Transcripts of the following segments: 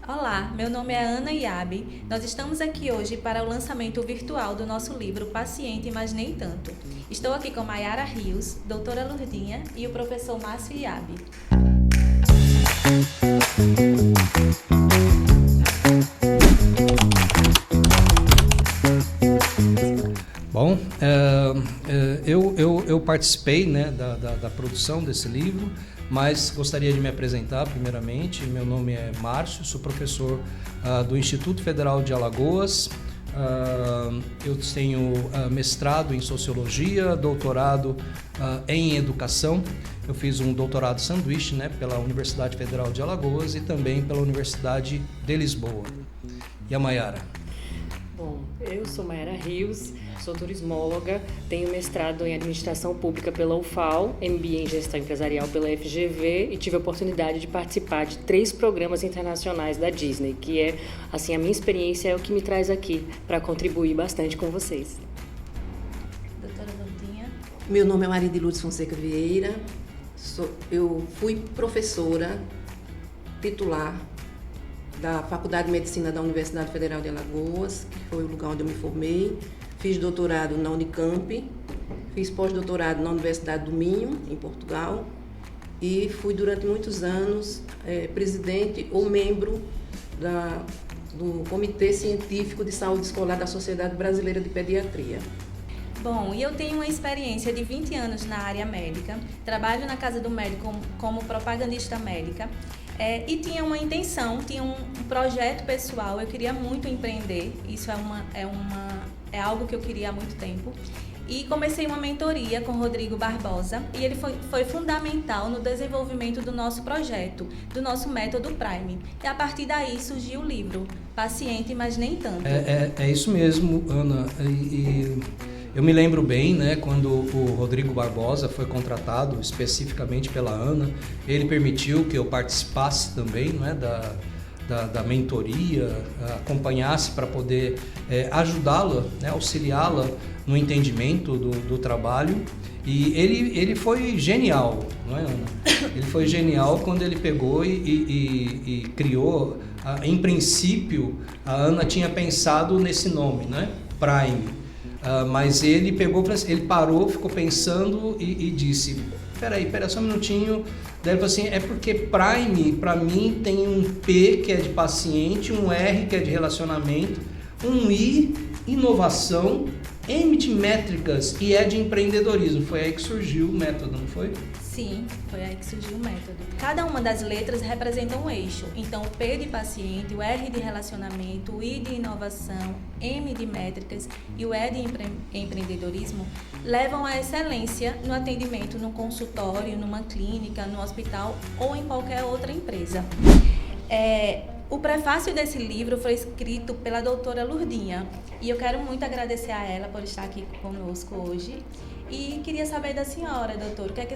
Olá, meu nome é Ana Iabe. Nós estamos aqui hoje para o lançamento virtual do nosso livro Paciente, mas nem tanto. Estou aqui com Mayara Rios, doutora Lurdinha e o professor Márcio Iabe. Bom, eu participei, né, da produção desse livro, mas gostaria de me apresentar primeiramente. Meu nome é Márcio, sou professor do Instituto Federal de Alagoas. Eu tenho mestrado em Sociologia, doutorado em Educação. Eu fiz um doutorado sanduíche, né, pela Universidade Federal de Alagoas e também pela Universidade de Lisboa. E a Mayara? Bom, eu sou Mayara Rios, sou turismóloga, tenho mestrado em Administração Pública pela UFAL, MBA em Gestão Empresarial pela FGV e tive a oportunidade de participar de 3 programas internacionais da Disney, que é, assim, a minha experiência é o que me traz aqui para contribuir bastante com vocês. Doutora Lurdinha. Meu nome é Maria de Lourdes Fonseca Vieira, eu fui professora titular da Faculdade de Medicina da Universidade Federal de Alagoas, que foi o lugar onde eu me formei. Fiz doutorado na Unicamp, fiz pós-doutorado na Universidade do Minho, em Portugal, e fui durante muitos anos presidente ou membro do Comitê Científico de Saúde Escolar da Sociedade Brasileira de Pediatria. Bom, e eu tenho uma experiência de 20 anos na área médica, trabalho na Casa do Médico como propagandista médica. E tinha uma intenção, tinha um projeto pessoal, eu queria muito empreender, isso é algo que eu queria há muito tempo. E comecei uma mentoria com o Rodrigo Barbosa e ele foi fundamental no desenvolvimento do nosso projeto, do nosso método Prime. E a partir daí surgiu o livro Paciente, mas nem tanto. É isso mesmo, Ana. Eu me lembro bem, né, quando o Rodrigo Barbosa foi contratado especificamente pela Ana, ele permitiu que eu participasse também, né, da mentoria, acompanhasse para poder ajudá-la, né, auxiliá-la no entendimento do trabalho. E ele foi genial, não é, Ana? Ele foi genial quando ele pegou e criou, em princípio, a Ana tinha pensado nesse nome, né, Prime. Mas ele parou, ficou pensando e disse, peraí só um minutinho. Daí ele falou assim, é porque Prime, para mim, tem um P, que é de paciente, um R, que é de relacionamento, um I, inovação, M de métricas e E de empreendedorismo. Foi aí que surgiu o método, não foi? Sim, foi aí que surgiu o método. Cada uma das letras representa um eixo. Então, o P de paciente, o R de relacionamento, o I de inovação, M de métricas e o E de empreendedorismo levam à excelência no atendimento no consultório, numa clínica, no hospital ou em qualquer outra empresa. O prefácio desse livro foi escrito pela doutora Lurdinha e eu quero muito agradecer a ela por estar aqui conosco hoje. E queria saber da senhora, doutor, o que é que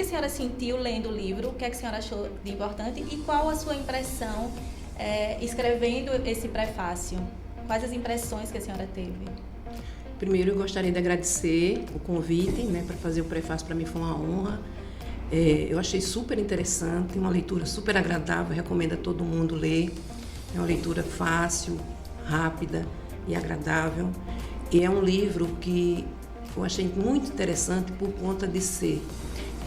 a senhora sentiu lendo o livro, o que é que a senhora achou de importante e qual a sua impressão escrevendo esse prefácio? Quais as impressões que a senhora teve? Primeiro, eu gostaria de agradecer o convite, né, para fazer o prefácio. Para mim foi uma honra. Eu achei super interessante, uma leitura super agradável, recomendo a todo mundo ler. É uma leitura fácil, rápida e agradável. E é um livro que eu achei muito interessante por conta de ser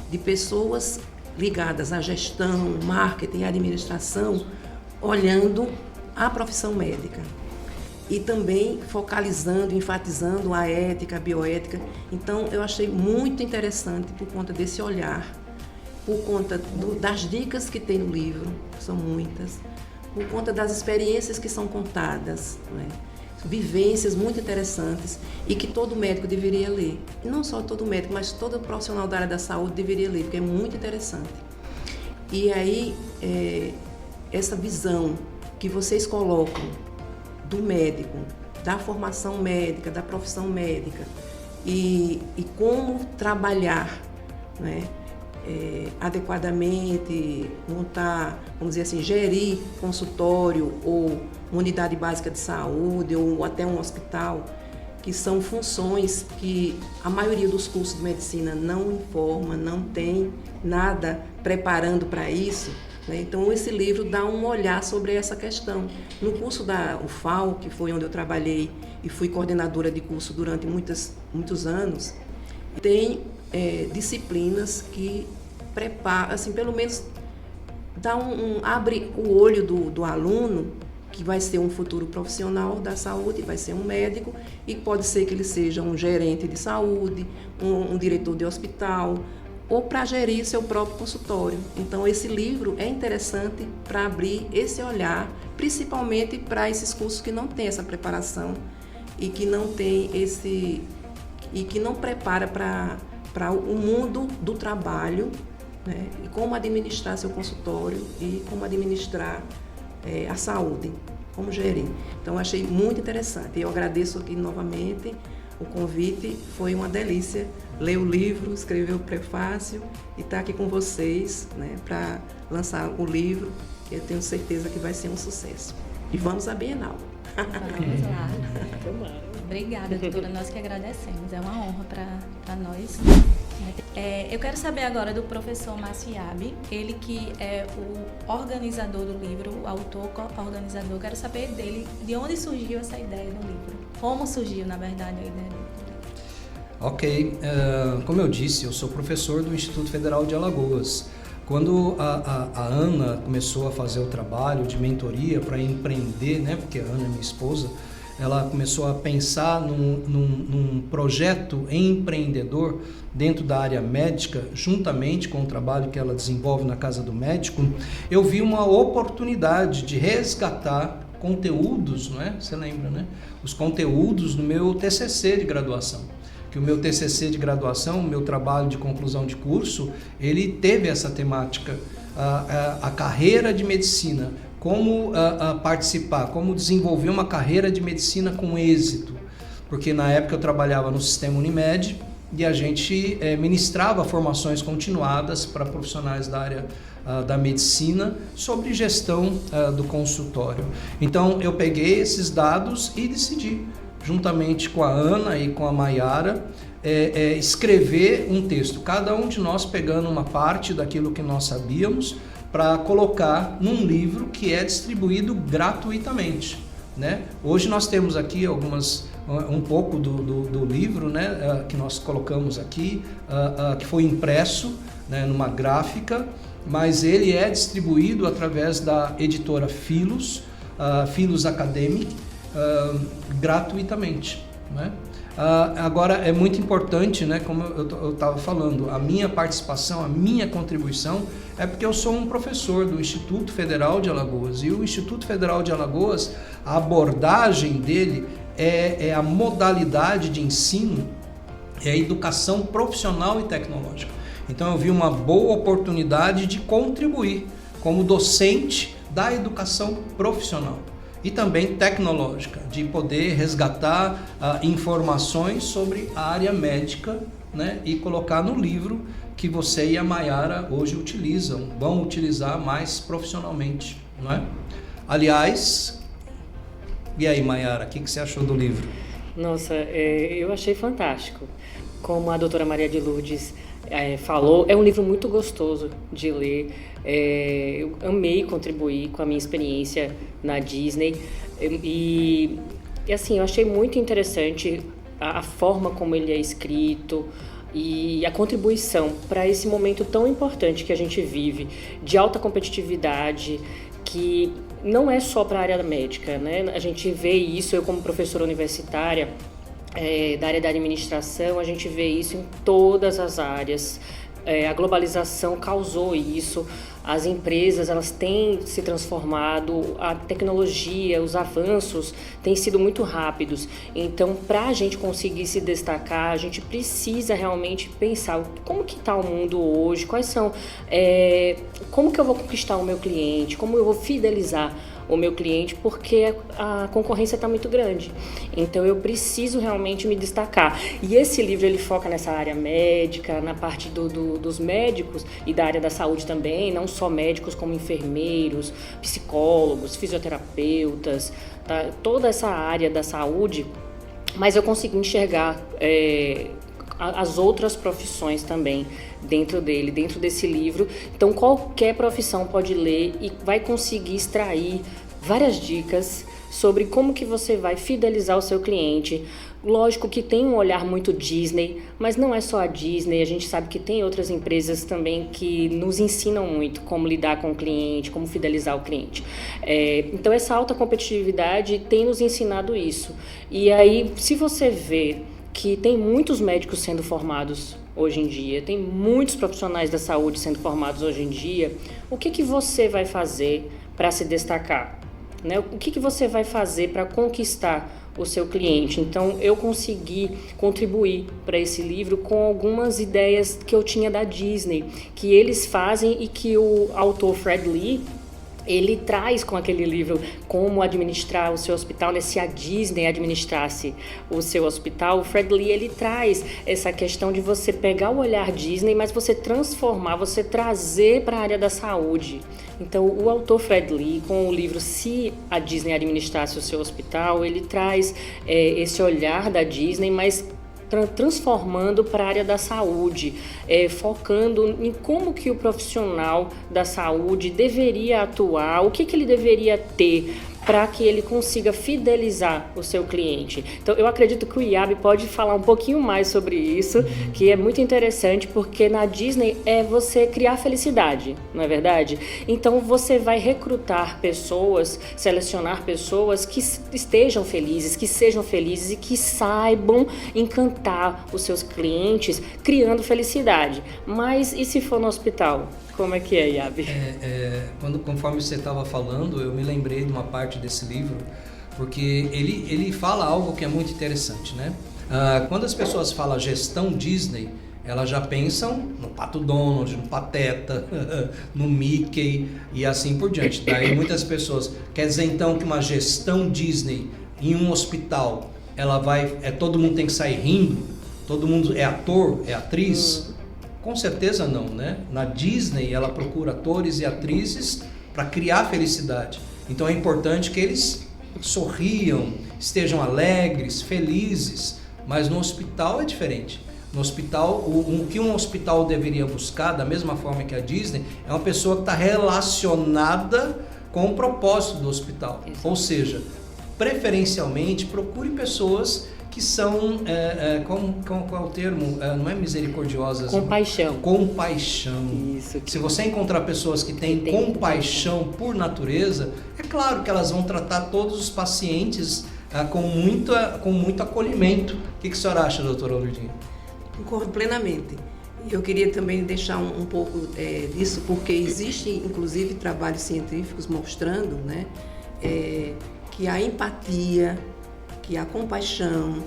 de pessoas ligadas à gestão, marketing, administração, olhando a profissão médica. E também focalizando, enfatizando a ética, a bioética. Então, eu achei muito interessante por conta desse olhar, por conta das dicas que tem no livro, são muitas, por conta das experiências que são contadas, né? Vivências muito interessantes e que todo médico deveria ler. E não só todo médico, mas todo profissional da área da saúde deveria ler, porque é muito interessante. E aí, essa visão que vocês colocam do médico, da formação médica, da profissão médica e como trabalhar, né, adequadamente, montar, vamos dizer assim, gerir consultório ou uma unidade básica de saúde ou até um hospital, que são funções que a maioria dos cursos de medicina não informa, não tem nada preparando para isso. né? Então, esse livro dá um olhar sobre essa questão. No curso da UFAL, que foi onde eu trabalhei e fui coordenadora de curso durante muitos anos, tem disciplinas que preparam, assim, pelo menos abre o olho do aluno, que vai ser um futuro profissional da saúde, vai ser um médico, e pode ser que ele seja um gerente de saúde, um diretor de hospital, ou para gerir seu próprio consultório. Então, esse livro é interessante para abrir esse olhar, principalmente para esses cursos que não têm essa preparação e que não tem e que não prepara para o mundo do trabalho, né? E como administrar seu consultório e como administrar a saúde, como gerir. Então, achei muito interessante. Eu agradeço aqui novamente o convite, foi uma delícia ler o livro, escrever o prefácio e estar aqui com vocês, né, para lançar o livro, que eu tenho certeza que vai ser um sucesso. E vamos à Bienal. Vamos lá. Obrigada, doutora. Nós que agradecemos. É uma honra para nós. Eu quero saber agora do professor Maciabe, ele que é o organizador do livro, o autor organizador. Quero saber dele, de onde surgiu essa ideia do livro. Como surgiu, na verdade, a ideia do livro. Ok. Como eu disse, eu sou professor do Instituto Federal de Alagoas. Quando a Ana começou a fazer o trabalho de mentoria para empreender, né, porque a Ana é minha esposa, ela começou a pensar num projeto empreendedor dentro da área médica, juntamente com o trabalho que ela desenvolve na Casa do Médico. Eu vi uma oportunidade de resgatar conteúdos, não é? Você lembra, né? Os conteúdos do meu TCC de graduação. Que o meu TCC de graduação, o meu trabalho de conclusão de curso, ele teve essa temática, a carreira de medicina, como participar, como desenvolver uma carreira de medicina com êxito. Porque na época eu trabalhava no sistema Unimed e a gente ministrava formações continuadas para profissionais da área da medicina sobre gestão do consultório. Então eu peguei esses dados e decidi, juntamente com a Ana e com a Maiara, escrever um texto, cada um de nós pegando uma parte daquilo que nós sabíamos para colocar num livro que é distribuído gratuitamente, né? Hoje nós temos aqui um pouco do livro, né, que nós colocamos aqui, que foi impresso, né, numa gráfica, mas ele é distribuído através da editora Philos Academic, gratuitamente, né? Agora é muito importante, né, como eu estava falando, a minha participação, a minha contribuição é porque eu sou um professor do Instituto Federal de Alagoas, e o Instituto Federal de Alagoas, a abordagem dele é a modalidade de ensino, é a educação profissional e tecnológica. Então eu vi uma boa oportunidade de contribuir como docente da educação profissional e também tecnológica, de poder resgatar informações sobre a área médica, né, e colocar no livro que você e a Maiara hoje vão utilizar mais profissionalmente, não é? Aliás, e aí, Maiara, o que você achou do livro? Nossa, eu achei fantástico. Como a doutora Maria de Lourdes falou, é um livro muito gostoso de ler. Eu amei contribuir com a minha experiência na Disney e assim, eu achei muito interessante a forma como ele é escrito e a contribuição para esse momento tão importante que a gente vive, de alta competitividade, que não é só para a área médica, né? A gente vê isso, eu como professora universitária da área da administração, a gente vê isso em todas as áreas. A globalização causou isso, as empresas elas têm se transformado, a tecnologia, os avanços têm sido muito rápidos. Então, para a gente conseguir se destacar, a gente precisa realmente pensar como que está o mundo hoje, quais são, como que eu vou conquistar o meu cliente, como eu vou fidelizar o meu cliente, porque a concorrência está muito grande. Então eu preciso realmente me destacar. E esse livro ele foca nessa área médica, na parte dos médicos e da área da saúde também, não só médicos como enfermeiros, psicólogos, fisioterapeutas, tá? Toda essa área da saúde, mas eu consegui enxergar as outras profissões também dentro dele, dentro desse livro. Então qualquer profissão pode ler e vai conseguir extrair várias dicas sobre como que você vai fidelizar o seu cliente. Lógico que tem um olhar muito Disney, mas não é só a Disney, a gente sabe que tem outras empresas também que nos ensinam muito como lidar com o cliente, como fidelizar o cliente. Então essa alta competitividade tem nos ensinado isso. E aí, se você vê que tem muitos médicos sendo formados hoje em dia, tem muitos profissionais da saúde sendo formados hoje em dia, o que você vai fazer para se destacar? Né? O que você vai fazer para conquistar o seu cliente? Então, eu consegui contribuir para esse livro com algumas ideias que eu tinha da Disney, que eles fazem e que o autor Fred Lee, ele traz com aquele livro como administrar o seu hospital, né? Se a Disney administrasse o seu hospital, o Fred Lee, ele traz essa questão de você pegar o olhar Disney, mas você transformar, você trazer para a área da saúde. Então, o autor Fred Lee, com o livro Se a Disney administrasse o seu hospital, ele traz esse olhar da Disney, mas transformando para a área da saúde, focando em como que o profissional da saúde deveria atuar, o que ele deveria ter para que ele consiga fidelizar o seu cliente. Então, eu acredito que o IAB pode falar um pouquinho mais sobre isso, que é muito interessante, porque na Disney é você criar felicidade, não é verdade? Então, você vai recrutar pessoas, selecionar pessoas que estejam felizes, que sejam felizes e que saibam encantar os seus clientes, criando felicidade. Mas e se for no hospital? Como é que é, Iabe? Conforme você estava falando, eu me lembrei de uma parte desse livro, porque ele fala algo que é muito interessante, né? Quando as pessoas falam gestão Disney, elas já pensam no Pato Donald, no Pateta, no Mickey e assim por diante. Daí muitas pessoas, quer dizer então que uma gestão Disney em um hospital, ela todo mundo tem que sair rindo? Todo mundo é ator, é atriz? Com certeza não, né? Na Disney, ela procura atores e atrizes para criar felicidade. Então é importante que eles sorriam, estejam alegres, felizes. Mas no hospital é diferente. No hospital, o que um hospital deveria buscar, da mesma forma que a Disney, é uma pessoa que está relacionada com o propósito do hospital. Isso. Ou seja, preferencialmente, procure pessoas que são, qual é o termo? Não é misericordiosas. Compaixão. Compaixão. Isso. Se você encontrar pessoas que têm compaixão por natureza, é claro que elas vão tratar todos os pacientes com muito acolhimento. O que a senhora acha, doutora Lourdinha? Concordo plenamente. Eu queria também deixar um pouco disso, porque existem, inclusive, trabalhos científicos mostrando, né, que a empatia, que a compaixão,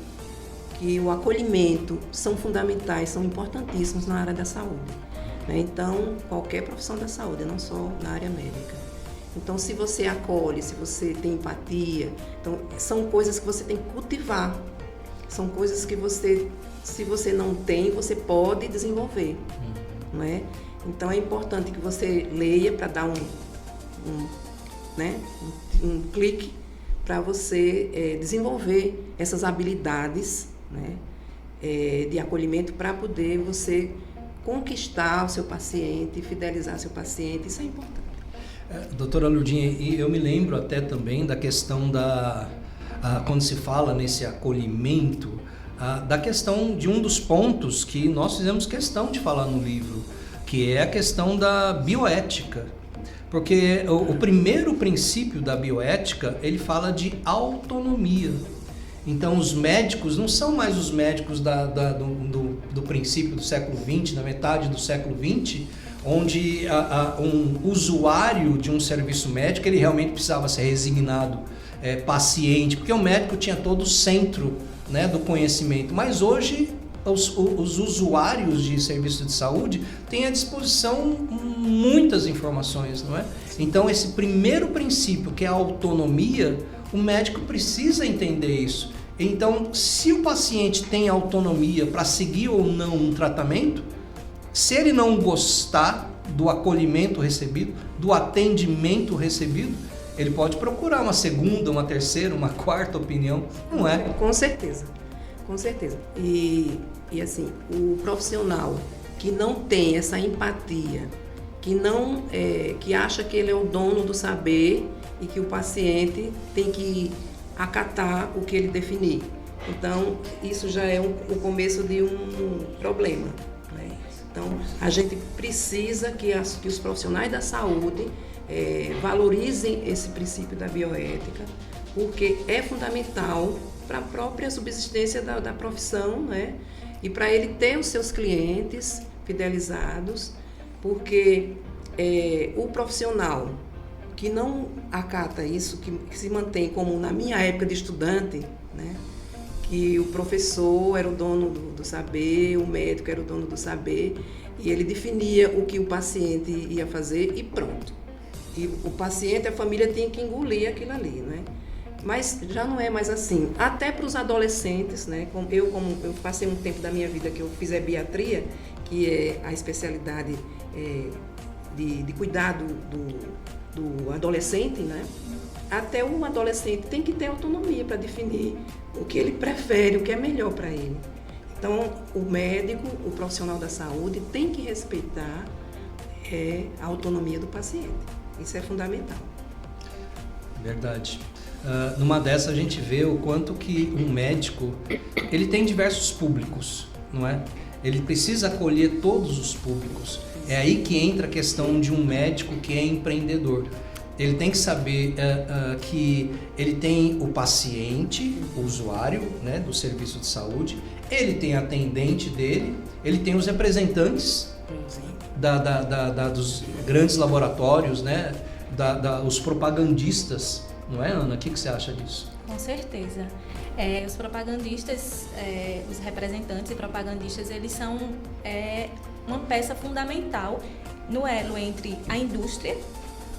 que o acolhimento são fundamentais, são importantíssimos na área da saúde, né? Então, qualquer profissão da saúde, não só na área médica. Então, se você acolhe, se você tem empatia, então, são coisas que você tem que cultivar, são coisas que você, se você não tem, você pode desenvolver, não é? Então, é importante que você leia para dar um clique para você desenvolver essas habilidades, né, de acolhimento para poder você conquistar o seu paciente, fidelizar seu paciente, isso é importante. Doutora Lourdinha, eu me lembro até também da questão quando se fala nesse acolhimento, da questão de um dos pontos que nós fizemos questão de falar no livro, que é a questão da bioética. Porque o primeiro princípio da bioética, ele fala de autonomia. Então, os médicos não são mais os médicos do princípio do século XX, da metade do século XX, onde um usuário de um serviço médico, ele realmente precisava ser resignado, paciente, porque o médico tinha todo o centro, né, do conhecimento. Mas hoje, os usuários de serviço de saúde têm à disposição muitas informações, não é? Então, esse primeiro princípio, que é a autonomia, o médico precisa entender isso. Então, se o paciente tem autonomia para seguir ou não um tratamento, se ele não gostar do acolhimento recebido, do atendimento recebido, ele pode procurar uma segunda, uma terceira, uma quarta opinião, não é? Com certeza, com certeza. E E assim, o profissional que não tem essa empatia, que acha que ele é o dono do saber e que o paciente tem que acatar o que ele definir. Então, isso já é o começo de um problema, né? Então, a gente precisa que os profissionais da saúde valorizem esse princípio da bioética, porque é fundamental para a própria subsistência da profissão, né? E para ele ter os seus clientes fidelizados, porque o profissional que não acata isso, que se mantém como na minha época de estudante, né? Que o professor era o dono do saber, o médico era o dono do saber, e ele definia o que o paciente ia fazer e pronto. E o paciente, a família tinha que engolir aquilo ali, né? Mas já não é mais assim. Até para os adolescentes, né? Como eu passei um tempo da minha vida que eu fiz ebiatria, que é a especialidade de cuidado do adolescente, né? Até um adolescente tem que ter autonomia para definir o que ele prefere, o que é melhor para ele. Então, o médico, o profissional da saúde tem que respeitar a autonomia do paciente. Isso é fundamental. Verdade. Numa dessa a gente vê o quanto que um médico, ele tem diversos públicos, não é? Ele precisa acolher todos os públicos. É aí que entra a questão de um médico que é empreendedor. Ele tem que saber que ele tem o paciente, o usuário, né, do serviço de saúde, ele tem a atendente dele, ele tem os representantes dos grandes laboratórios, né, os propagandistas, não é, Ana? O que você acha disso? Com certeza. Os propagandistas, os representantes e propagandistas, eles são uma peça fundamental no elo entre a indústria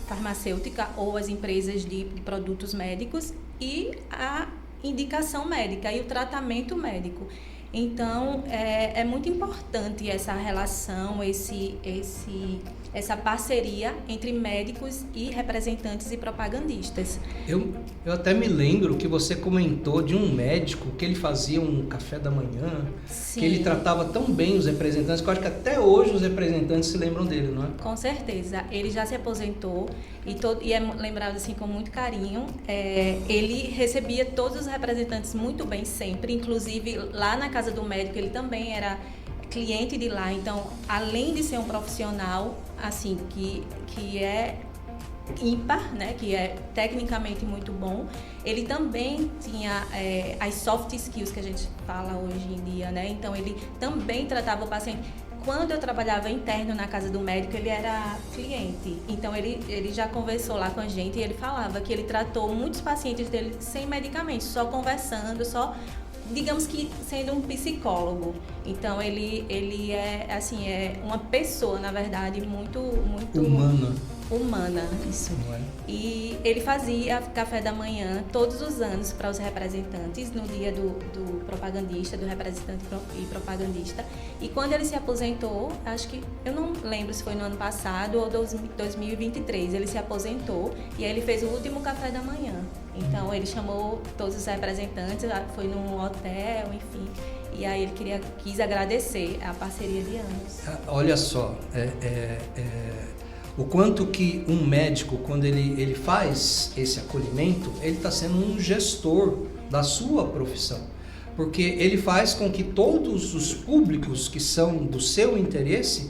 farmacêutica ou as empresas de produtos médicos e a indicação médica e o tratamento médico. Então, é muito importante essa relação, essa parceria entre médicos e representantes e propagandistas. Eu até me lembro que você comentou de um médico que ele fazia um café da manhã, Sim. Que ele tratava tão bem os representantes, que eu acho que até hoje os representantes se lembram dele, não é? Com certeza. Ele já se aposentou e é lembrado assim com muito carinho. Ele recebia todos os representantes muito bem sempre, inclusive lá na casa do médico ele também era cliente de lá. Então, além de ser um profissional assim que é ímpar, né, que é tecnicamente muito bom, ele também tinha as soft skills que a gente fala hoje em dia, né? Então ele também tratava o paciente. Quando eu trabalhava interno na casa do médico, ele era cliente. Então ele já conversou lá com a gente e ele falava que ele tratou muitos pacientes dele sem medicamentos, só conversando, só, digamos que sendo um psicólogo. Então ele é uma pessoa, na verdade, muito humana, isso. E ele fazia café da manhã todos os anos para os representantes, no dia do propagandista, do representante e propagandista. E quando ele se aposentou, acho que, eu não lembro se foi no ano passado ou 2023, ele se aposentou e aí ele fez o último café da manhã. Então ele chamou todos os representantes, foi num hotel, enfim. E aí ele quis agradecer a parceria de anos. Olha só, o quanto que um médico, quando ele faz esse acolhimento, ele está sendo um gestor da sua profissão. Porque ele faz com que todos os públicos que são do seu interesse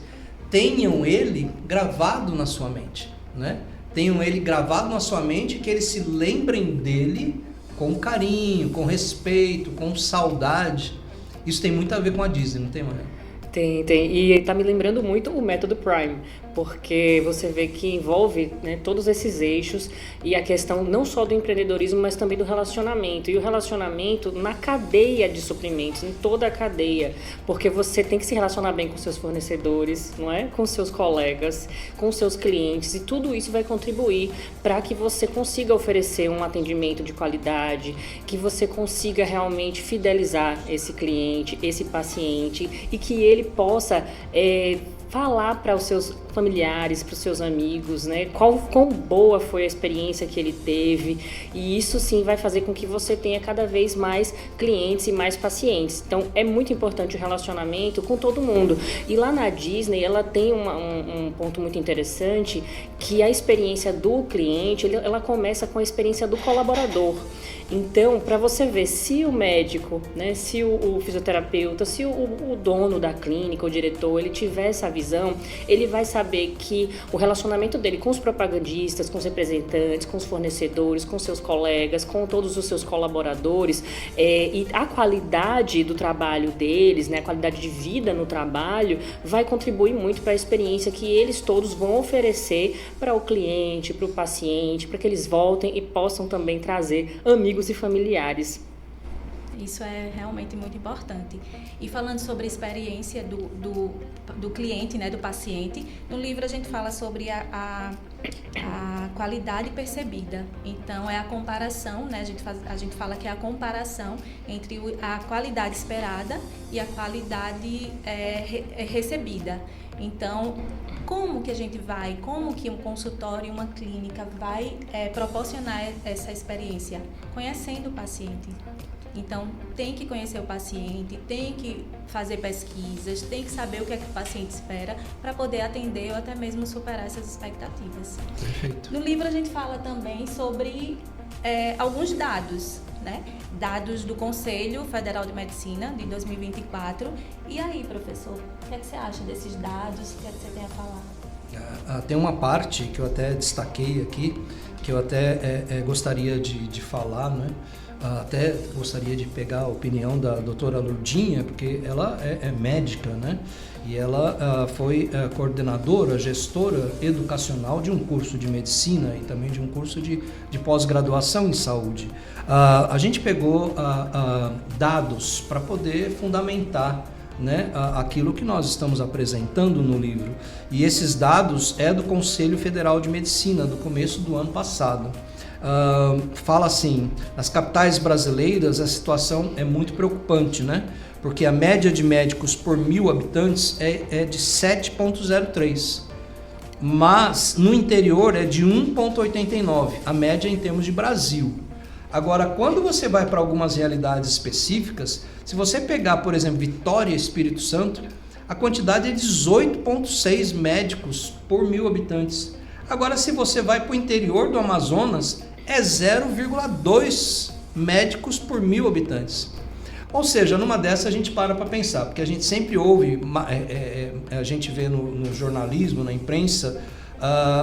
tenham ele gravado na sua mente, né? Tenham ele gravado na sua mente, que eles se lembrem dele com carinho, com respeito, com saudade. Isso tem muito a ver com a Disney, não tem, Maria? Tem. E tá me lembrando muito o método Prime, porque você vê que envolve, né, todos esses eixos e a questão não só do empreendedorismo, mas também do relacionamento. E o relacionamento na cadeia de suprimentos, em toda a cadeia, porque você tem que se relacionar bem com seus fornecedores, não é? Com seus colegas, com seus clientes, e tudo isso vai contribuir para que você consiga oferecer um atendimento de qualidade, que você consiga realmente fidelizar esse cliente, esse paciente, e que ele possa falar para os seus familiares, para os seus amigos, né? Quão boa foi a experiência que ele teve, e isso sim vai fazer com que você tenha cada vez mais clientes e mais pacientes. Então é muito importante o relacionamento com todo mundo. E lá na Disney ela tem um ponto muito interessante, que a experiência do cliente, ela começa com a experiência do colaborador. Então, para você ver se o médico, né, se o fisioterapeuta, se o dono da clínica, o diretor, ele tiver essa visão, ele vai saber que o relacionamento dele com os propagandistas, com os representantes, com os fornecedores, com seus colegas, com todos os seus colaboradores, e a qualidade do trabalho deles, né, a qualidade de vida no trabalho, vai contribuir muito para a experiência que eles todos vão oferecer para o cliente, para o paciente, para que eles voltem e possam também trazer amigos e familiares. Isso é realmente muito importante. E falando sobre a experiência do cliente, né, do paciente, no livro a gente fala sobre a qualidade percebida. Então, é a comparação, né, a gente fala que é a comparação entre a qualidade esperada e a qualidade recebida. Então, como que um consultório, uma clínica vai proporcionar essa experiência? Conhecendo o paciente. Então, tem que conhecer o paciente, tem que fazer pesquisas, tem que saber o que é que o paciente espera para poder atender ou até mesmo superar essas expectativas. Perfeito. No livro a gente fala também sobre alguns dados, né? Dados do Conselho Federal de Medicina de 2024. E aí, professor, o que é que você acha desses dados? O que é que você tem a falar? Tem uma parte que eu até destaquei aqui, que eu até gostaria de falar, né? Até gostaria de pegar a opinião da doutora Lourdinha, porque ela é médica, né? E ela foi coordenadora, gestora educacional de um curso de medicina e também de um curso de pós-graduação em saúde. A gente pegou dados para poder fundamentar, né, aquilo que nós estamos apresentando no livro. E esses dados é do Conselho Federal de Medicina, do começo do ano passado. Fala assim, nas capitais brasileiras a situação é muito preocupante, né? Porque a média de médicos por 1.000 habitantes é de 7,03, mas no interior é de 1,89, a média em termos de Brasil. Agora, quando você vai para algumas realidades específicas, se você pegar, por exemplo, Vitória e Espírito Santo, a quantidade é 18,6 médicos por 1.000 habitantes. Agora, se você vai para o interior do Amazonas, é 0,2 médicos por 1.000 habitantes. Ou seja, numa dessa a gente para pensar, porque a gente sempre ouve, a gente vê no jornalismo, na imprensa,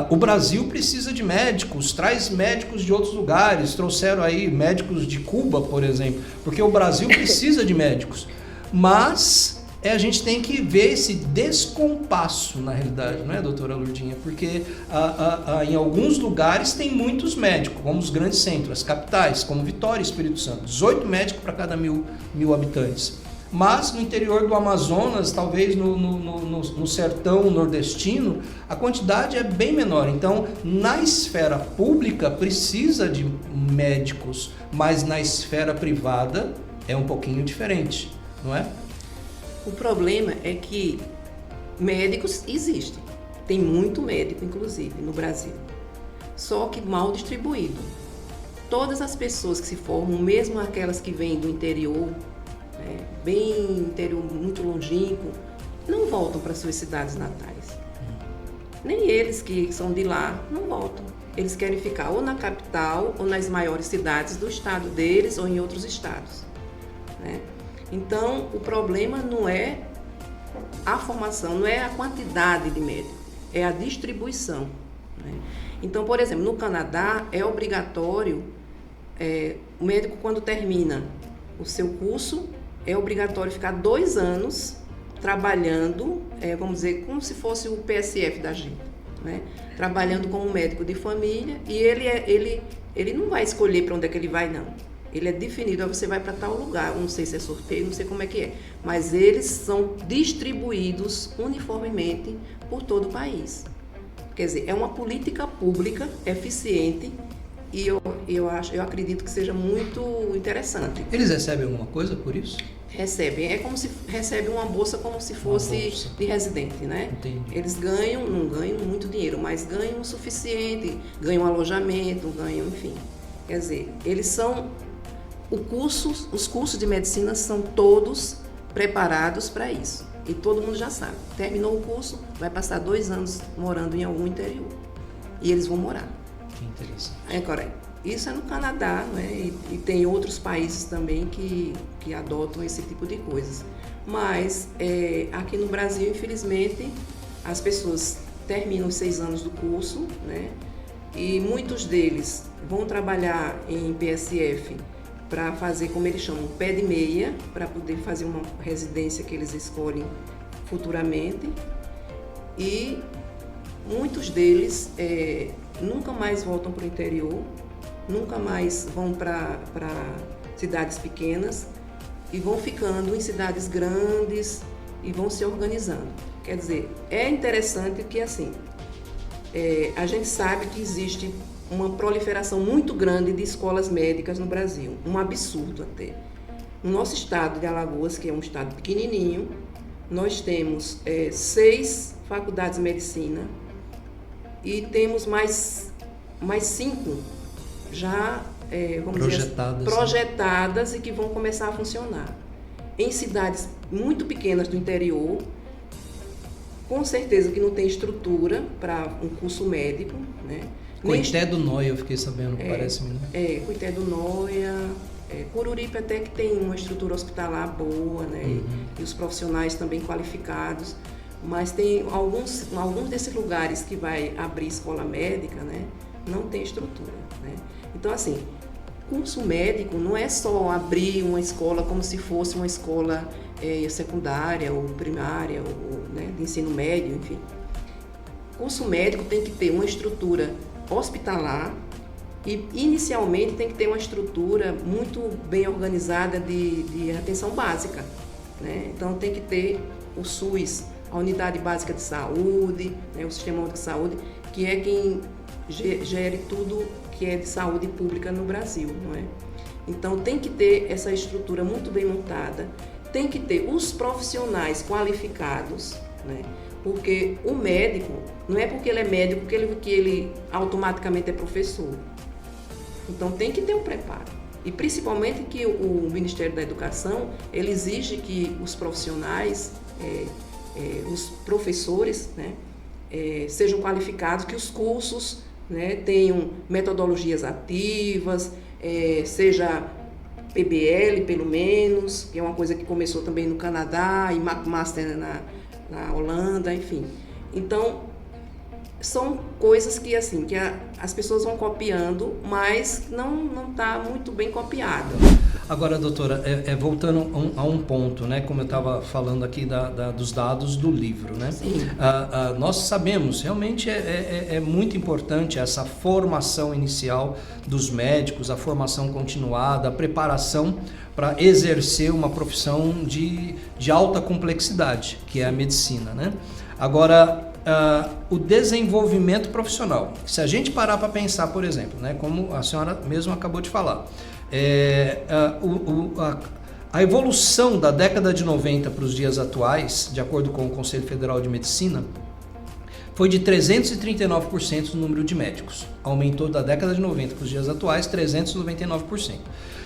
o Brasil precisa de médicos, traz médicos de outros lugares, trouxeram aí médicos de Cuba, por exemplo, porque o Brasil precisa de médicos. Mas a gente tem que ver esse descompasso na realidade, não é, doutora Lourdinha? Porque em alguns lugares tem muitos médicos, como os grandes centros, as capitais, como Vitória e Espírito Santo, 18 médicos para cada 1.000 habitantes. Mas no interior do Amazonas, talvez no sertão nordestino, a quantidade é bem menor. Então, na esfera pública precisa de médicos, mas na esfera privada é um pouquinho diferente, não é? O problema é que médicos existem, tem muito médico, inclusive, no Brasil, só que mal distribuído. Todas as pessoas que se formam, mesmo aquelas que vêm do interior, bem interior, muito longínquo, não voltam para suas cidades natais. Nem eles que são de lá não voltam. Eles querem ficar ou na capital ou nas maiores cidades do estado deles ou em outros estados, né? Então, o problema não é a formação, não é a quantidade de médicos, é a distribuição, né? Então, por exemplo, no Canadá é obrigatório, o médico quando termina o seu curso, é obrigatório ficar 2 anos trabalhando, vamos dizer, como se fosse o PSF da gente, né? Trabalhando como médico de família, e ele não vai escolher para onde é que ele vai, não. Ele é definido, você vai para tal lugar, não sei se é sorteio, não sei como é que é, mas eles são distribuídos uniformemente por todo o país. Quer dizer, é uma política pública eficiente e eu acredito que seja muito interessante. Eles recebem alguma coisa por isso? Recebem, é como se recebe uma bolsa como se fosse de residente, né? Entendi. Eles não ganham muito dinheiro, mas ganham o suficiente, ganham alojamento, ganham, enfim. Quer dizer, eles são os cursos de medicina são todos preparados para isso. E todo mundo já sabe. Terminou o curso, vai passar 2 anos morando em algum interior. E eles vão morar. Que interessante. Agora, isso é no Canadá, né? E tem outros países também que adotam esse tipo de coisas. Mas aqui no Brasil, infelizmente, as pessoas terminam os 6 anos do curso, né? E muitos deles vão trabalhar em PSF para fazer, como eles chamam, pé de meia, para poder fazer uma residência que eles escolhem futuramente. E muitos deles nunca mais voltam para o interior, nunca mais vão para cidades pequenas e vão ficando em cidades grandes e vão se organizando. Quer dizer, é interessante que assim, a gente sabe que existe uma proliferação muito grande de escolas médicas no Brasil, um absurdo até. No nosso estado de Alagoas, que é um estado pequenininho, nós temos 6 faculdades de medicina e temos mais 5 já projetadas e que vão começar a funcionar. Em cidades muito pequenas do interior, com certeza que não tem estrutura para um curso médico, né? Coité do Noia, eu fiquei sabendo, parece-me. Né? Coité do Noia, Coruripe até que tem uma estrutura hospitalar boa, né? Uhum. E os profissionais também qualificados, mas tem alguns desses lugares que vai abrir escola médica, né? Não tem estrutura, né? Então, assim, curso médico não é só abrir uma escola como se fosse uma escola secundária ou primária, ou, né, de ensino médio, enfim. Curso médico tem que ter uma estrutura hospitalar e, inicialmente, tem que ter uma estrutura muito bem organizada de atenção básica, né? Então, tem que ter o SUS, a Unidade Básica de Saúde, né, o Sistema Único de Saúde, que é quem gere tudo que é de saúde pública no Brasil, não é? Então, tem que ter essa estrutura muito bem montada, tem que ter os profissionais qualificados, né? Porque o médico, não é porque ele é médico que ele automaticamente é professor. Então, tem que ter um preparo. E, principalmente, que o Ministério da Educação, ele exige que os profissionais, os professores, né, sejam qualificados, que os cursos, né, tenham metodologias ativas, seja PBL, pelo menos, que é uma coisa que começou também no Canadá, e McMaster na Holanda, enfim. Então, são coisas que, assim, que as pessoas vão copiando, mas não está muito bem copiado. Agora, doutora, voltando a um ponto, né, como eu estava falando aqui dos dados do livro, né? Sim. Nós sabemos, realmente é muito importante essa formação inicial dos médicos, a formação continuada, a preparação para exercer uma profissão de alta complexidade, que é a medicina, né? Agora, o desenvolvimento profissional. Se a gente parar para pensar, por exemplo, né, como a senhora mesmo acabou de falar, a evolução da década de 90 para os dias atuais, de acordo com o Conselho Federal de Medicina, foi de 339% no número de médicos. Aumentou da década de 90 para os dias atuais, 399%.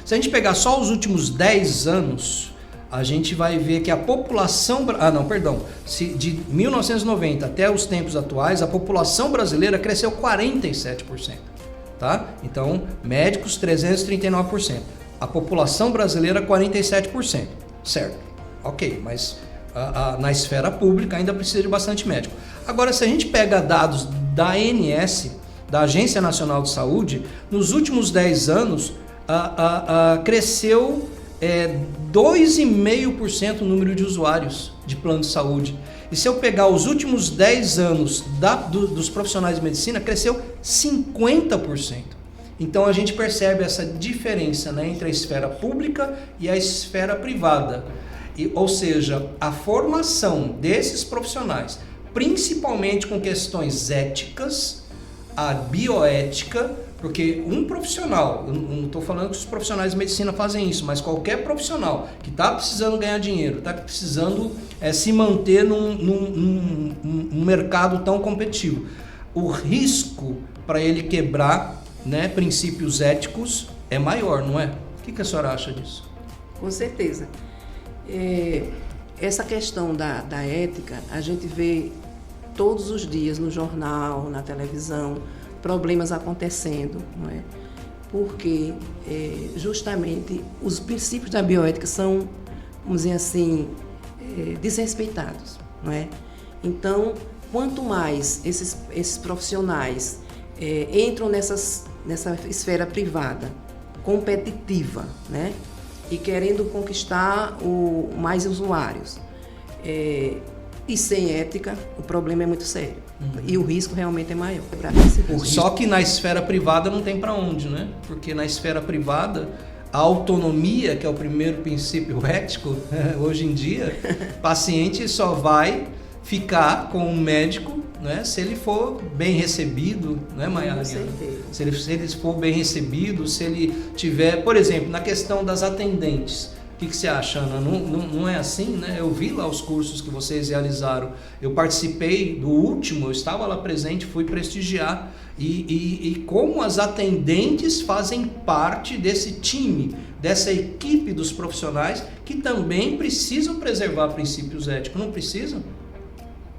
Se a gente pegar só os últimos 10 anos, a gente vai ver que a população... de 1990 até os tempos atuais, a população brasileira cresceu 47%. Tá? Então, médicos, 339%. A população brasileira, 47%. Certo. Ok, mas na esfera pública ainda precisa de bastante médico. Agora, se a gente pega dados da ANS, da Agência Nacional de Saúde, nos últimos 10 anos, cresceu 2,5% o número de usuários de plano de saúde. E se eu pegar os últimos 10 anos dos profissionais de medicina, cresceu 50%. Então a gente percebe essa diferença, né, entre a esfera pública e a esfera privada. Ou seja, a formação desses profissionais, principalmente com questões éticas, a bioética, Porque um profissional, eu não estou falando que os profissionais de medicina fazem isso, mas qualquer profissional que está precisando ganhar dinheiro, está precisando se manter num mercado tão competitivo, o risco para ele quebrar, né, princípios éticos é maior, não é? O que a senhora acha disso? Com certeza. Essa questão da ética, a gente vê todos os dias no jornal, na televisão, problemas acontecendo, não é? Porque justamente os princípios da bioética são, vamos dizer assim, desrespeitados, não é? Então, quanto mais esses profissionais entram nessa esfera privada, competitiva, né? E querendo conquistar mais usuários, e sem ética, o problema é muito sério. E o risco realmente é maior. Só que na esfera privada não tem para onde, né? Porque na esfera privada, a autonomia, que é o primeiro princípio ético, hoje em dia, o paciente só vai ficar com o médico, né, se ele for bem recebido, né, Maiara? Se ele for bem recebido, se ele tiver, por exemplo, na questão das atendentes. O que você acha, Ana? Não é assim, né? Eu vi lá os cursos que vocês realizaram. Eu participei do último, eu estava lá presente, fui prestigiar. E como as atendentes fazem parte desse time, dessa equipe dos profissionais que também precisam preservar princípios éticos, não precisam?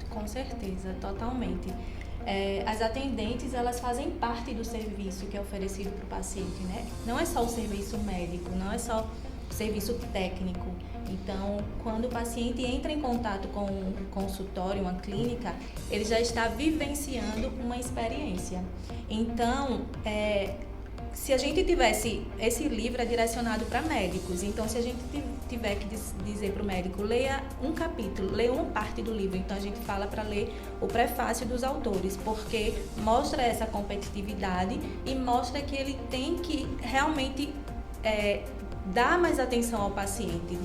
Com certeza, totalmente. As atendentes, elas fazem parte do serviço que é oferecido para o paciente, né? Não é só o serviço médico, não é só serviço técnico. Então, quando o paciente entra em contato com um consultório, uma clínica, ele já está vivenciando uma experiência. Então, se a gente tivesse... Esse livro é direcionado para médicos, então se a gente tiver que dizer para o médico, leia um capítulo, leia uma parte do livro, então a gente fala para ler o prefácio dos autores, porque mostra essa competitividade e mostra que ele tem que realmente... dar mais atenção ao paciente.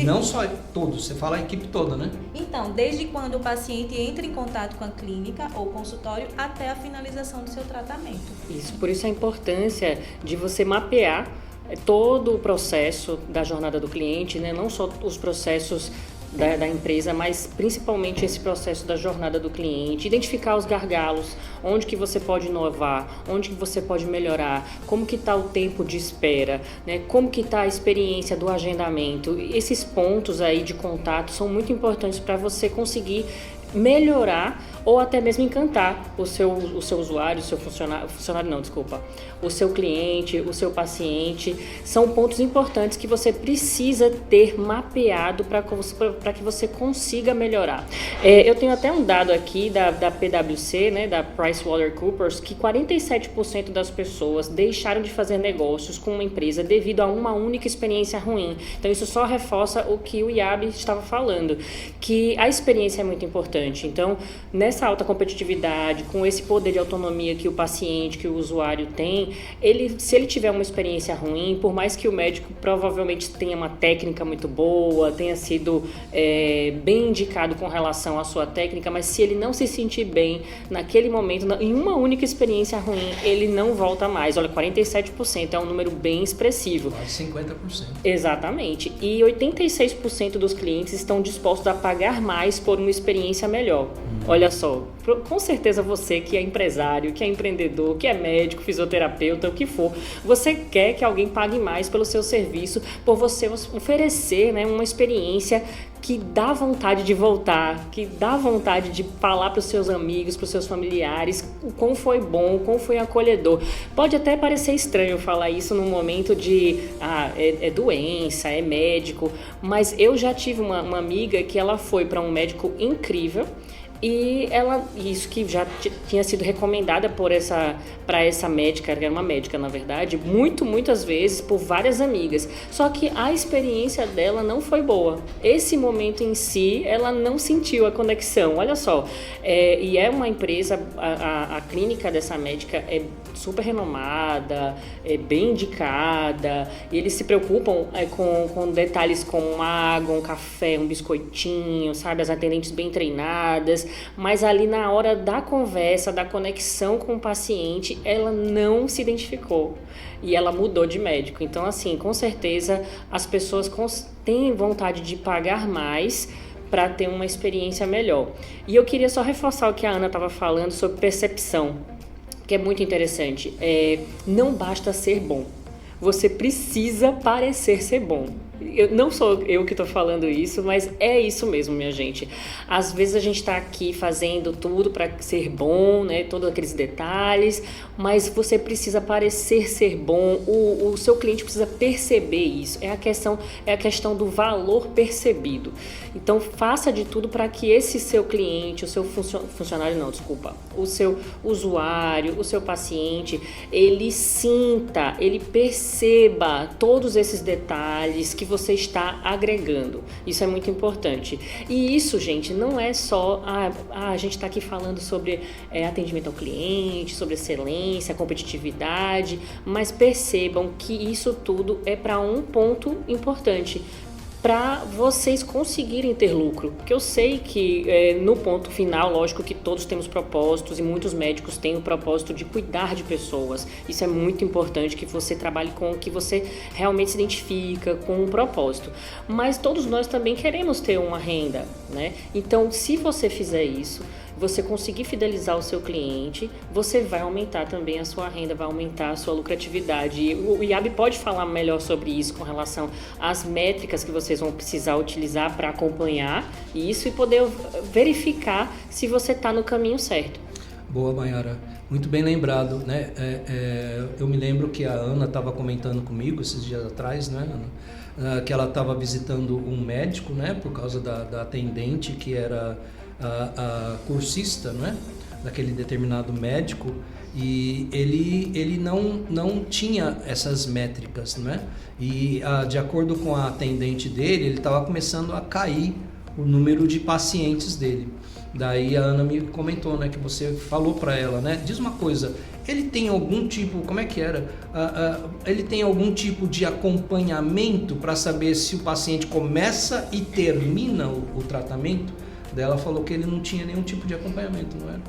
Não só todos, você fala a equipe toda, né? Então, desde quando o paciente entra em contato com a clínica ou consultório até a finalização do seu tratamento. Isso, por isso a importância de você mapear todo o processo da jornada do cliente, né? Não só os processos da empresa, mas principalmente esse processo da jornada do cliente, identificar os gargalos, onde que você pode inovar, onde que você pode melhorar, como que está o tempo de espera, né? Como que está a experiência do agendamento. Esses pontos aí de contato são muito importantes para você conseguir melhorar ou até mesmo encantar o seu usuário, o seu o seu cliente, o seu paciente. São pontos importantes que você precisa ter mapeado para que você consiga melhorar. Eu tenho até um dado aqui da PwC, né, da PricewaterhouseCoopers, que 47% das pessoas deixaram de fazer negócios com uma empresa devido a uma única experiência ruim. Então isso só reforça o que o IAB estava falando, que a experiência é muito importante. Então, nessa alta competitividade, com esse poder de autonomia que o paciente, que o usuário tem, se ele tiver uma experiência ruim, por mais que o médico provavelmente tenha uma técnica muito boa, tenha sido bem indicado com relação à sua técnica, mas se ele não se sentir bem naquele momento, em uma única experiência ruim, ele não volta mais. Olha, 47% é um número bem expressivo. Quase 50%. Exatamente. E 86% dos clientes estão dispostos a pagar mais por uma experiência melhor. Olha só, com certeza você que é empresário, que é empreendedor, que é médico, fisioterapeuta, o que for, você quer que alguém pague mais pelo seu serviço, por você oferecer, né, uma experiência que dá vontade de voltar, que dá vontade de falar para os seus amigos, para os seus familiares, o quão foi bom, o quão foi acolhedor. Pode até parecer estranho falar isso num momento de, é doença, é médico, mas eu já tive uma amiga que ela foi para um médico incrível, e isso que já tinha sido recomendada para essa médica, era uma médica na verdade, muitas vezes por várias amigas. Só que a experiência dela não foi boa. Esse momento em si, ela não sentiu a conexão. Olha só, e é uma empresa, a clínica dessa médica é super renomada, é bem indicada, e eles se preocupam com detalhes como uma água, um café, um biscoitinho, sabe? As atendentes bem treinadas. mas ali na hora da conversa, da conexão com o paciente, ela não se identificou e ela mudou de médico. Então, assim, com certeza as pessoas têm vontade de pagar mais para ter uma experiência melhor. E eu queria só reforçar o que a Ana estava falando sobre percepção, que é muito interessante. Não basta ser bom, você precisa parecer ser bom. Não sou eu que estou falando isso, mas é isso mesmo, minha gente. Às vezes a gente está aqui fazendo tudo para ser bom, né? Todos aqueles detalhes, mas você precisa parecer ser bom. O seu cliente precisa perceber isso. É a questão do valor percebido. Então faça de tudo para que esse seu cliente, o seu o seu usuário, o seu paciente, ele sinta, ele perceba todos esses detalhes que você está agregando. Isso é muito importante. E isso, gente, não é só a gente está aqui falando sobre atendimento ao cliente, sobre excelência, competitividade, mas percebam que isso tudo é para um ponto importante, para vocês conseguirem ter lucro. Porque eu sei que no ponto final, lógico que todos temos propósitos e muitos médicos têm o propósito de cuidar de pessoas. Isso é muito importante, que você trabalhe com o que você realmente se identifica, com um propósito. Mas todos nós também queremos ter uma renda, né? Então, se você fizer isso, você conseguir fidelizar o seu cliente, você vai aumentar também a sua renda, vai aumentar a sua lucratividade. O IAB pode falar melhor sobre isso com relação às métricas que vocês vão precisar utilizar para acompanhar isso e poder verificar se você está no caminho certo. Boa, Mayara. Muito bem lembrado, né? Eu me lembro que a Ana estava comentando comigo esses dias atrás, né, Ana? Que ela estava visitando um médico, né, por causa da atendente que era a cursista, né, daquele determinado médico, e ele não tinha essas métricas, né? E de acordo com a atendente dele, ele estava começando a cair o número de pacientes dele. Daí a Ana me comentou, né, que você falou para ela, né? Diz uma coisa, ele tem algum tipo, como é que era? Ele tem algum tipo de acompanhamento para saber se o paciente começa e termina o tratamento? Daí ela falou que ele não tinha nenhum tipo de acompanhamento, não era?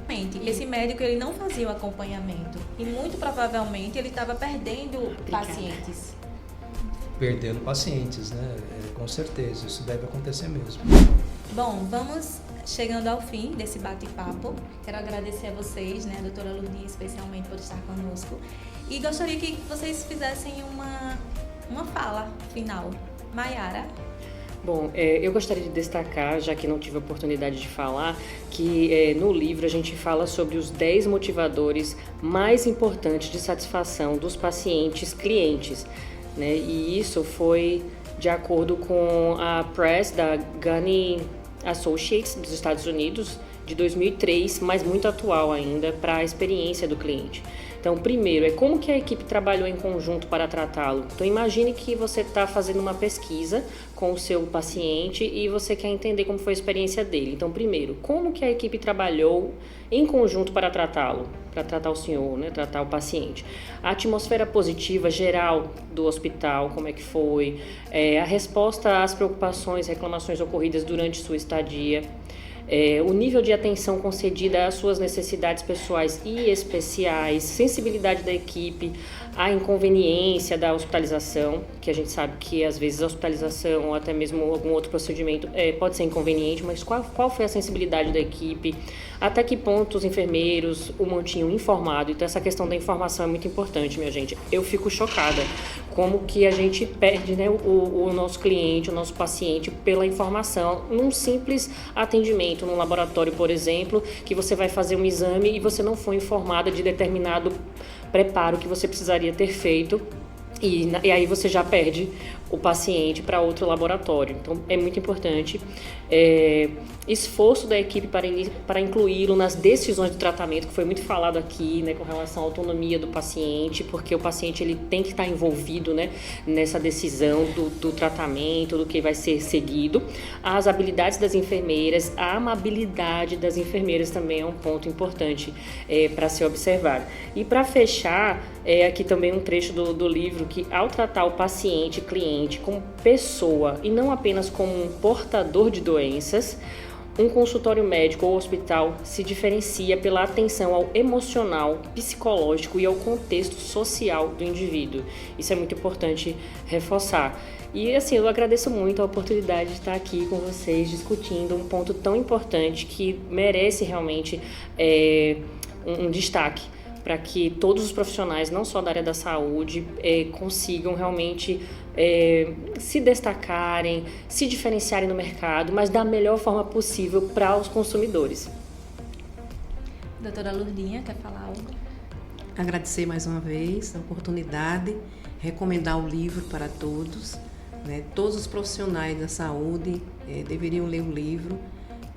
Esse médico, ele não fazia o acompanhamento e muito provavelmente ele estava perdendo pacientes. Perdendo pacientes, né? Com certeza, isso deve acontecer mesmo. Bom, vamos chegando ao fim desse bate-papo. Quero agradecer a vocês, né, a doutora Lourdinha, especialmente por estar conosco. E gostaria que vocês fizessem uma fala final. Mayara? Bom, eu gostaria de destacar, já que não tive a oportunidade de falar, que no livro a gente fala sobre os 10 motivadores mais importantes de satisfação dos pacientes clientes, né? E isso foi de acordo com a Press da Gunny Associates dos Estados Unidos, de 2003, mas muito atual ainda para a experiência do cliente. Então, primeiro, é como que a equipe trabalhou em conjunto para tratá-lo. Então, imagine que você está fazendo uma pesquisa com o seu paciente e você quer entender como foi a experiência dele. Então, primeiro, como que a equipe trabalhou em conjunto para tratá-lo, para tratar o senhor, né, tratar o paciente. A atmosfera positiva geral do hospital, como é que foi, a resposta às preocupações, reclamações ocorridas durante sua estadia, o nível de atenção concedida às suas necessidades pessoais e especiais, sensibilidade da equipe, a inconveniência da hospitalização, que a gente sabe que às vezes a hospitalização ou até mesmo algum outro procedimento pode ser inconveniente, mas qual foi a sensibilidade da equipe, até que ponto os enfermeiros o mantinham informado. Então essa questão da informação é muito importante, minha gente. Eu fico chocada como que a gente perde, né, o nosso cliente, o nosso paciente pela informação num simples atendimento, num laboratório, por exemplo, que você vai fazer um exame e você não foi informada de determinado preparo que você precisaria ter feito e aí você já perde o paciente para outro laboratório. Então é muito importante esforço da equipe para incluí-lo nas decisões de tratamento, que foi muito falado aqui, né, com relação à autonomia do paciente, porque o paciente ele tem que estar envolvido, né, nessa decisão do tratamento, do que vai ser seguido. As habilidades das enfermeiras, a amabilidade das enfermeiras também é um ponto importante para ser observado. E para fechar, aqui também um trecho do livro, que ao tratar o cliente como pessoa e não apenas como um portador de doenças, Um consultório médico ou hospital se diferencia pela atenção ao emocional, psicológico e ao contexto social do indivíduo. Isso é muito importante reforçar. E assim, eu agradeço muito a oportunidade de estar aqui com vocês discutindo um ponto tão importante que merece realmente um destaque para que todos os profissionais, não só da área da saúde, consigam realmente se destacarem, se diferenciarem no mercado, mas da melhor forma possível para os consumidores. Doutora Lourdinha, quer falar algo? Agradecer mais uma vez a oportunidade, recomendar o livro para todos, né? Todos os profissionais da saúde deveriam ler o livro.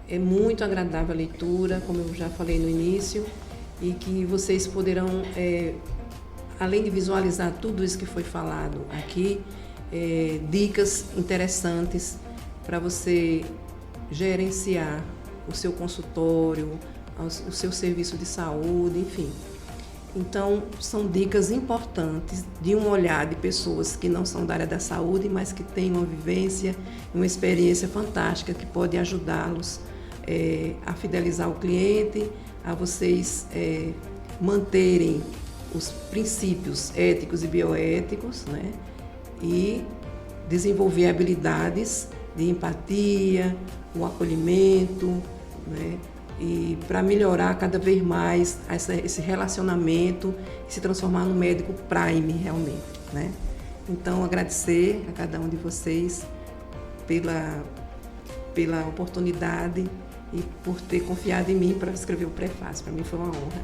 É muito agradável a leitura, como eu já falei no início, e que vocês poderão, além de visualizar tudo isso que foi falado aqui, dicas interessantes para você gerenciar o seu consultório, o seu serviço de saúde, enfim. Então, são dicas importantes de um olhar de pessoas que não são da área da saúde, mas que têm uma vivência, uma experiência fantástica que pode ajudá-los a fidelizar o cliente, a vocês manterem os princípios éticos e bioéticos, né? E desenvolver habilidades de empatia, o acolhimento, né? E para melhorar cada vez mais esse relacionamento e se transformar no médico prime realmente, né? Então, agradecer a cada um de vocês pela oportunidade e por ter confiado em mim para escrever o prefácio. Para mim foi uma honra.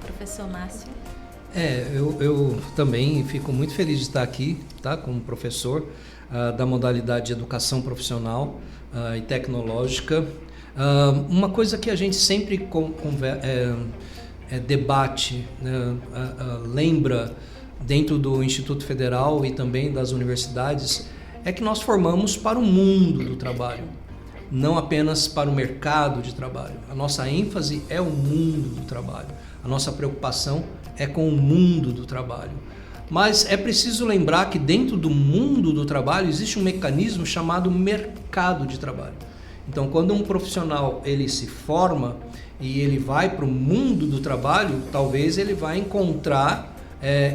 Professor Márcio. Eu também fico muito feliz de estar aqui, tá, como professor da modalidade de educação profissional e tecnológica. Uma coisa que a gente sempre debate, né, lembra dentro do Instituto Federal e também das universidades, é que nós formamos para o mundo do trabalho, não apenas para o mercado de trabalho. A nossa ênfase é o mundo do trabalho, a nossa preocupação é com o mundo do trabalho. Mas é preciso lembrar que dentro do mundo do trabalho existe um mecanismo chamado mercado de trabalho. Então, quando um profissional ele se forma e ele vai para o mundo do trabalho, talvez ele vai encontrar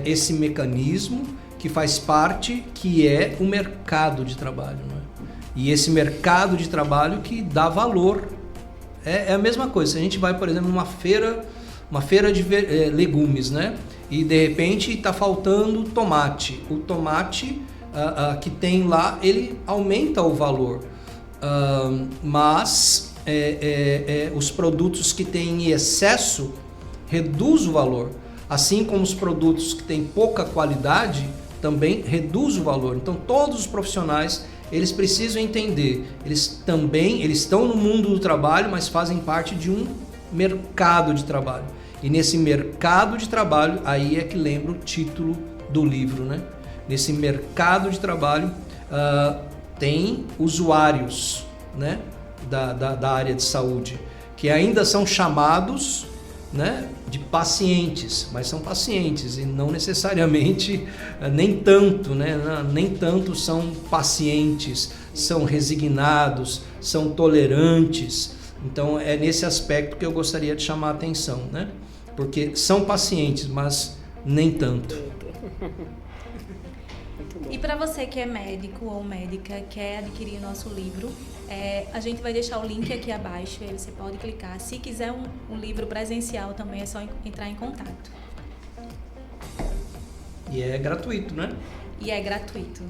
esse mecanismo que faz parte, que é o mercado de trabalho, não é? E esse mercado de trabalho que dá valor. É a mesma coisa. Se a gente vai, por exemplo, numa feira de legumes, né? E de repente está faltando tomate. O tomate que tem lá, ele aumenta o valor. Mas os produtos que têm em excesso reduz o valor. Assim como os produtos que têm pouca qualidade também reduz o valor. Então todos os profissionais eles precisam entender, eles estão no mundo do trabalho, mas fazem parte de um mercado de trabalho. E nesse mercado de trabalho, aí é que lembra o título do livro, né? Nesse mercado de trabalho tem usuários, né, da área de saúde, que ainda são chamados, né, de pacientes, mas são pacientes e não necessariamente, nem tanto, né, nem tanto são pacientes, são resignados, são tolerantes. Então é nesse aspecto que eu gostaria de chamar a atenção, né, porque são pacientes, mas nem tanto. E para você que é médico ou médica, quer adquirir o nosso livro, a gente vai deixar o link aqui abaixo, aí você pode clicar. Se quiser um livro presencial também, é só entrar em contato. E é gratuito, né? E é gratuito.